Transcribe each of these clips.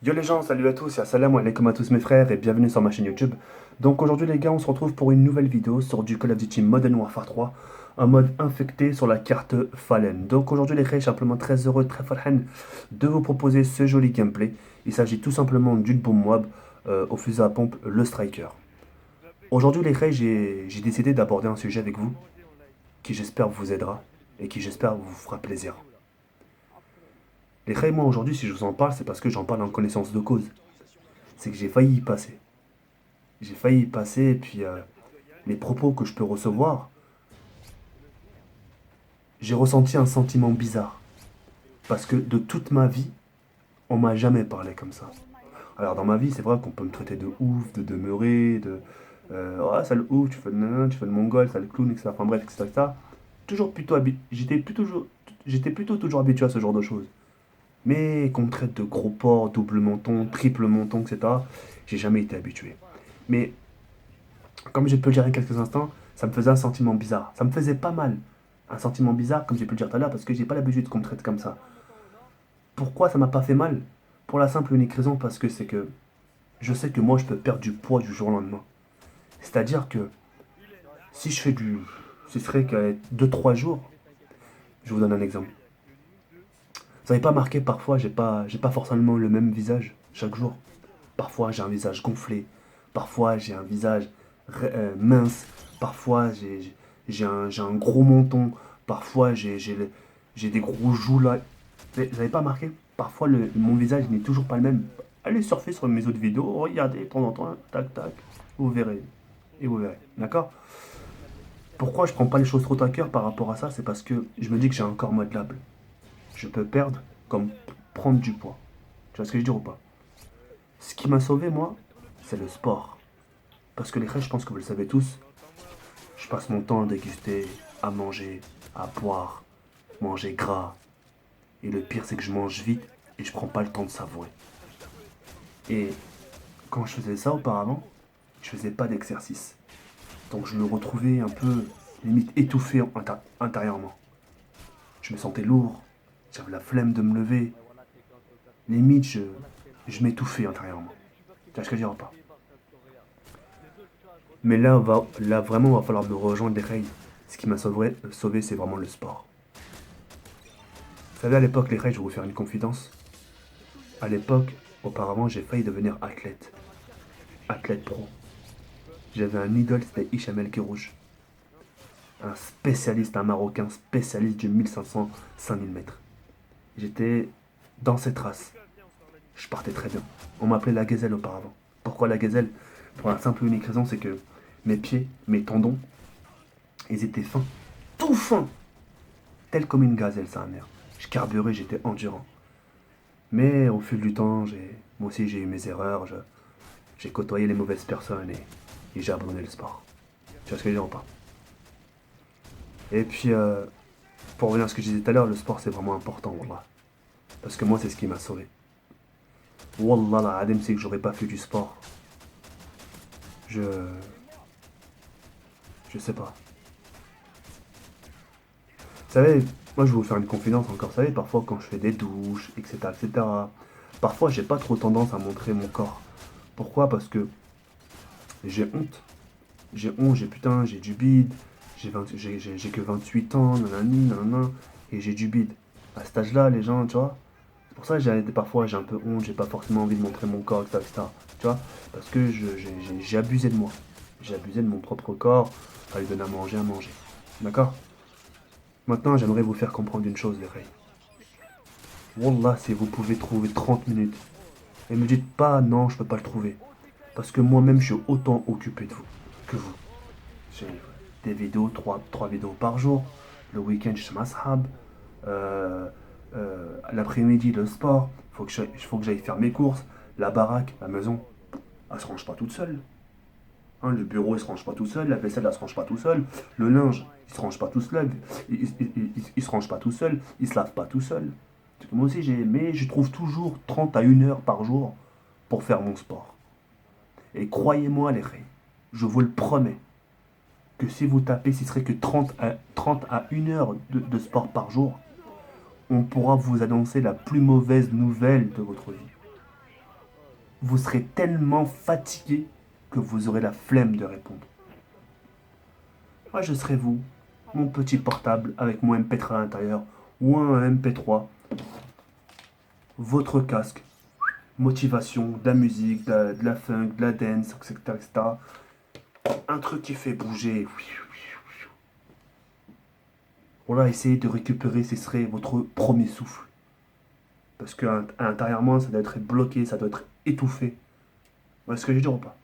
Yo les gens, salut à tous et assalamu alaikum à tous mes frères et bienvenue sur ma chaîne YouTube. Donc aujourd'hui les gars, on se retrouve pour une nouvelle vidéo sur du Call of Duty Modern Warfare 3, un mode infecté sur la carte Fallen. Donc aujourd'hui les gars, je suis simplement très heureux, très farhan de vous proposer ce joli gameplay. Il s'agit tout simplement d'une bombe mob au fusil à pompe, le Striker. Aujourd'hui les gars, j'ai décidé d'aborder un sujet avec vous qui j'espère vous aidera et qui j'espère vous fera plaisir. Les gars, moi aujourd'hui si je vous en parle, c'est parce que j'en parle en connaissance de cause. C'est que j'ai failli y passer. J'ai failli y passer et puis les propos que je peux recevoir, j'ai ressenti un sentiment bizarre. Parce que de toute ma vie, on m'a jamais parlé comme ça. Alors dans ma vie, c'est vrai qu'on peut me traiter de ouf, de demeuré, de ah sale ouf, tu fais de nanan, tu fais de mongol, sale clown, etc. Enfin bref, etc. etc. Toujours plutôt j'étais plutôt toujours habitué à ce genre de choses. Mais qu'on me traite de gros porc, double menton, triple menton, etc. J'ai jamais été habitué. Mais comme j'ai pu le dire il y a quelques instants, ça me faisait un sentiment bizarre. Ça me faisait pas mal. Un sentiment bizarre, comme j'ai pu le dire tout à l'heure, parce que j'ai pas l'habitude qu'on me traite comme ça. Pourquoi ça m'a pas fait mal? Pour la simple et unique raison, parce que c'est que je sais que moi, je peux perdre du poids du jour au lendemain. C'est-à-dire que si je fais du. Ce serait que 2 3 jours. Je vous donne un exemple. Vous n'avez pas marqué, parfois, j'ai pas forcément le même visage chaque jour. Parfois, j'ai un visage gonflé. Parfois, j'ai un visage mince. Parfois, j'ai un gros menton. Parfois, j'ai des gros joues là. Vous n'avez pas marqué? Parfois, mon visage n'est toujours pas le même. Allez surfer sur mes autres vidéos. Regardez de temps en temps. Tac, tac. Vous verrez. Et vous verrez. D'accord? Pourquoi je prends pas les choses trop à cœur par rapport à ça? C'est parce que je me dis que j'ai un corps modelable. Je peux perdre comme prendre du poids. Tu vois ce que je veux dire ou pas? Ce qui m'a sauvé, moi, c'est le sport. Parce que les crèches, je pense que vous le savez tous, je passe mon temps à déguster, à manger, à boire, manger gras. Et le pire, c'est que je mange vite et je prends pas le temps de savourer. Et quand je faisais ça auparavant, je faisais pas d'exercice. Donc je me retrouvais un peu, limite, étouffé intérieurement. Je me sentais lourd, j'avais la flemme de me lever. Limite, je m'étouffais intérieurement. Tu vois ce que je veux dire ou pas? Mais là vraiment, il va falloir me rejoindre les règles. Ce qui m'a sauvé, c'est vraiment le sport. Vous savez, à l'époque, les règles, je vais vous faire une confidence. À l'époque, auparavant, j'ai failli devenir athlète. Athlète pro. J'avais un idole, c'était Hicham El Guerrouj. Un spécialiste, un Marocain spécialiste du 1500-5000 mètres. J'étais dans cette race. Je partais très bien. On m'appelait la gazelle auparavant. Pourquoi la gazelle? Pour la simple et unique raison, c'est que mes pieds, mes tendons, ils étaient fins. Tout fins. Tel comme une gazelle, sa mère. Je carburais, j'étais endurant. Mais au fil du temps, moi aussi j'ai eu mes erreurs, j'ai côtoyé les mauvaises personnes et j'ai abandonné le sport. Tu vois ce que je veux dire ou pas? Et puis, pour revenir à ce que je disais tout à l'heure, le sport c'est vraiment important, wallah. Parce que moi c'est ce qui m'a sauvé. Wallah, la adem, c'est que j'aurais pas fait du sport. Je. Je sais pas. Vous savez, moi je vais vous faire une confidence encore. Vous savez, parfois quand je fais des douches, etc., etc., parfois j'ai pas trop tendance à montrer mon corps. Pourquoi? Parce que j'ai honte. J'ai honte, j'ai du bide, j'ai que 28 ans, nanani, nanana, et j'ai du bide. À cet âge-là, les gens, tu vois, c'est pour ça que parfois j'ai un peu honte, j'ai pas forcément envie de montrer mon corps, etc., etc., tu vois, parce que j'ai abusé de moi. J'ai abusé de mon propre corps, à lui donner à manger, à manger. D'accord? Maintenant, j'aimerais vous faire comprendre une chose, les reilles. Wallah, si vous pouvez trouver 30 minutes, et me dites pas non, je peux pas le trouver. Parce que moi-même, je suis autant occupé de vous que vous. J'ai des vidéos, trois vidéos par jour. Le week-end, je suis mashab. L'après-midi, le sport. Faut que j'aille faire mes courses. La baraque, la maison, elle se range pas toute seule. Hein, le bureau, il se range pas tout seul. La vaisselle, elle se range pas tout seul. Le linge, il se range pas tout seul. Il se range pas tout seul. Il se lave pas tout seul. Moi aussi, mais je trouve toujours 30 à 1 heure par jour pour faire mon sport. Et croyez-moi, les règles, je vous le promets, que si vous tapez, ce serait que 30 à 1 heure de sport par jour, on pourra vous annoncer la plus mauvaise nouvelle de votre vie. vous serez tellement fatigué que vous aurez la flemme de répondre. Moi, je serai vous, mon petit portable avec mon MP3 à l'intérieur ou un MP3, votre casque, motivation, de la musique, de la funk, de la dance, etc., etc. Un truc qui fait bouger. Voilà, essayez de récupérer, ce serait votre premier souffle. Parce que intérieurement, ça doit être bloqué, ça doit être étouffé. Vous voyez ce que je dis ou pas?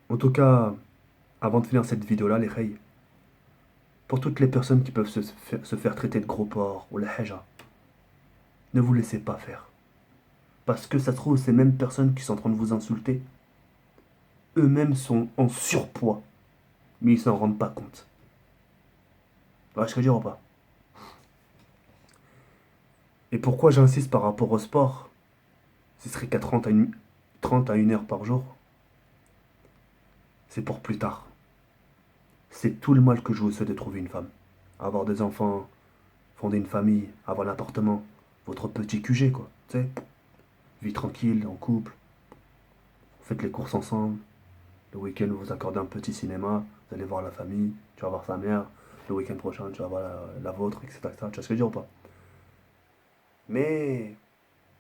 En tout cas, avant de finir cette vidéo-là, les reilles, pour toutes les personnes qui peuvent se faire traiter de gros porc ou la haja, ne vous laissez pas faire. Parce que ça se trouve, ces mêmes personnes qui sont en train de vous insulter, eux-mêmes sont en surpoids, mais ils s'en rendent pas compte. Vous voyez ce que je veux dire ou pas? Et pourquoi j'insiste par rapport au sport? Ce serait qu'à 30 à 1 heure par jour. C'est pour plus tard. C'est tout le mal que je vous souhaite de trouver une femme. Avoir des enfants, fonder une famille, avoir l'appartement, votre petit QG quoi, tu sais. Vie tranquille, en couple, faites les courses ensemble. Le week-end, vous vous accordez un petit cinéma, vous allez voir la famille, tu vas voir sa mère. Le week-end prochain, tu vas voir la vôtre, etc., etc. Tu vois ce que je veux dire ou pas? Mais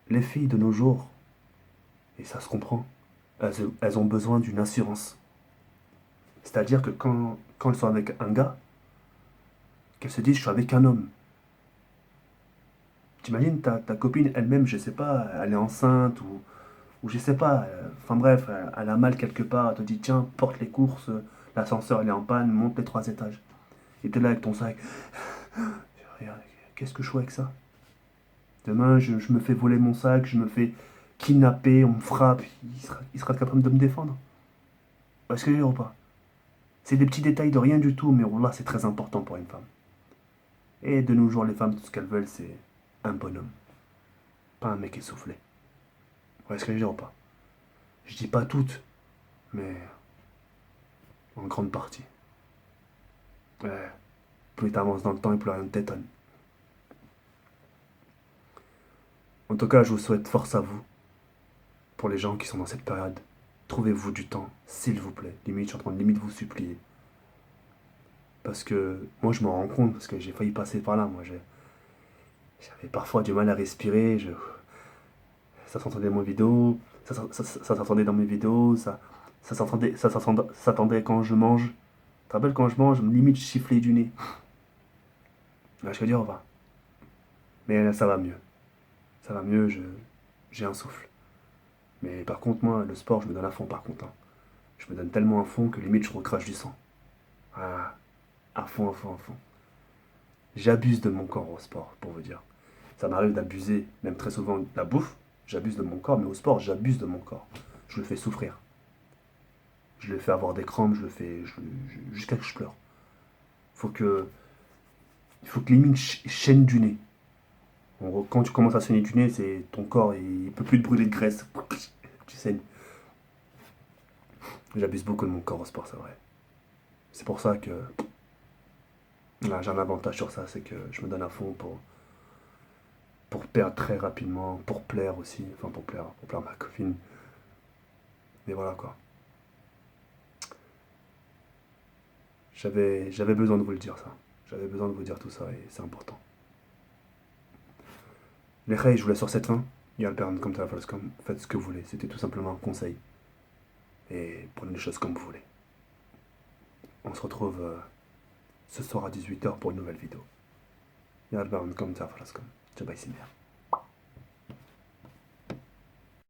les filles de nos jours, et ça se comprend, elles ont besoin d'une assurance. C'est-à-dire que quand elles sont avec un gars, qu'elles se disent je suis avec un homme. T'imagines ta copine elle-même, je sais pas, elle est enceinte ou je sais pas, enfin bref, elle a mal quelque part, elle te dit tiens, porte les courses, l'ascenseur il est en panne, monte les 3 étages. Et t'es là avec ton sac. Regarde, qu'est-ce que je fais avec ça? Demain, je me fais voler mon sac, je me fais kidnapper, on me frappe, il sera capable de me défendre. Est-ce que je veux dire ou pas? C'est des petits détails de rien du tout, mais là c'est très important pour une femme. Et de nos jours, les femmes, tout ce qu'elles veulent, c'est un bonhomme. Pas un mec essoufflé. Est-ce que je veux dire ou pas? Je dis pas toutes, mais en grande partie. Ouais. Plus t'avances dans le temps et plus rien ne t'étonne. En tout cas, je vous souhaite force à vous. Pour les gens qui sont dans cette période, trouvez-vous du temps, s'il vous plaît. Limite, je suis en train de limite vous supplier. Parce que moi, je m'en rends compte, parce que j'ai failli passer par là. Moi, j'avais parfois du mal à respirer. Ça s'entendait dans mes vidéos, ça s'entendait dans mes vidéos, ça s'entendait quand je mange. Tu te rappelles quand je mange, limite je sifflais du nez. Là, je veux dire, on va. Mais là, ça va mieux. Ça va mieux, j'ai un souffle. Mais par contre, moi, le sport, je me donne à fond par contre, hein. Je me donne tellement à fond que limite je recrache du sang. Ah, à fond, à fond, à fond. J'abuse de mon corps au sport, pour vous dire. Ça m'arrive d'abuser, même très souvent, de la bouffe. J'abuse de mon corps, mais au sport, j'abuse de mon corps. Je le fais souffrir. Je le fais avoir des crampes, jusqu'à que je pleure. Faut que, il faut que les mines chaînent du nez. Quand tu commences à saigner du nez, c'est ton corps, il peut plus te brûler de graisse. Tu saignes. J'abuse beaucoup de mon corps au sport, c'est vrai. C'est pour ça que là, j'ai un avantage sur ça, c'est que je me donne à fond pour perdre très rapidement, pour plaire aussi, enfin pour plaire à ma copine. Mais voilà quoi. J'avais besoin de vous le dire ça. J'avais besoin de vous dire tout ça et c'est important. Les reilles, je vous laisse sur cette fin. Il y a le permis comme ça, faites ce que vous voulez. C'était tout simplement un conseil. Et prenez les choses comme vous voulez. On se retrouve ce soir à 18 h pour une nouvelle vidéo. Il y a le permis comme ça, Jabba Simir.